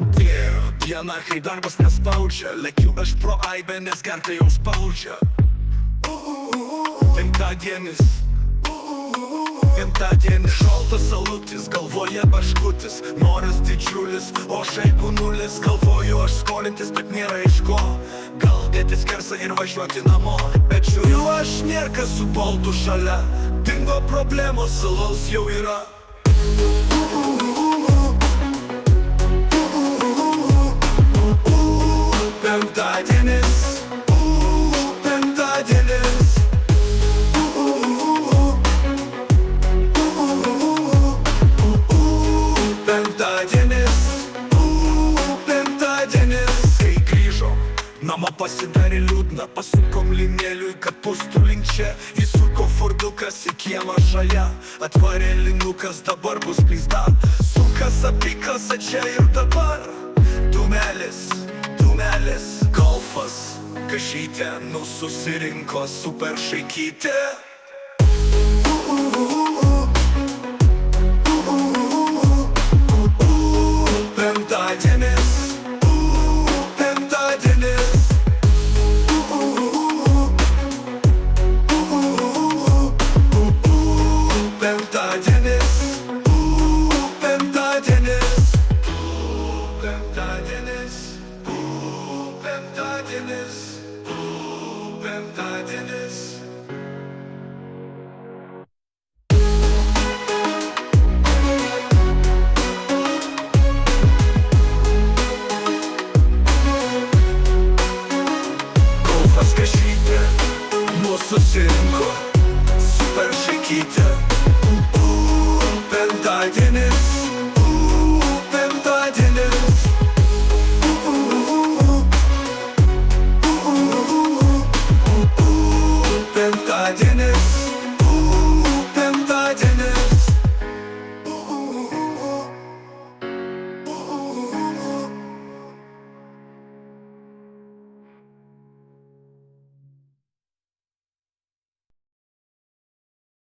atėjo diena, kai darbas nespaudžia. Lekiu aš pro aibę, nes gerklę jau spaudžia. Gimtadienis, gimtadienis, šaltas salutis, galvoje baškutis, noras didžiulis, o šaipų nulis. Galvoju aš skolintis, bet nėra iš ko. Gal dėti skersą ir važiuoti namo, bet žiūriu aš nėr kas su boltu šalia. Dingo problemos, salaus jau yra. Penktadienis, penktadienis, penktadienis, penktadienis. Kai grįžom, namo pasidarė liūdna, pasukom linėliui, kad pustų link čia. Įsuko furdukas į kiemą šalia, atvarė linukas, dabar bus pizda. Sukas apykasa čia ir dabar. Dūmelis, dūmelis, golfas, kažytė, nu susirinko super šaikytė. Penktadienis, penktadienis, penktadienis, penktadienis, penktadienis, penktadienis, penktadienis. Golfas kažytė, mūsų susirinko, super šaikytė.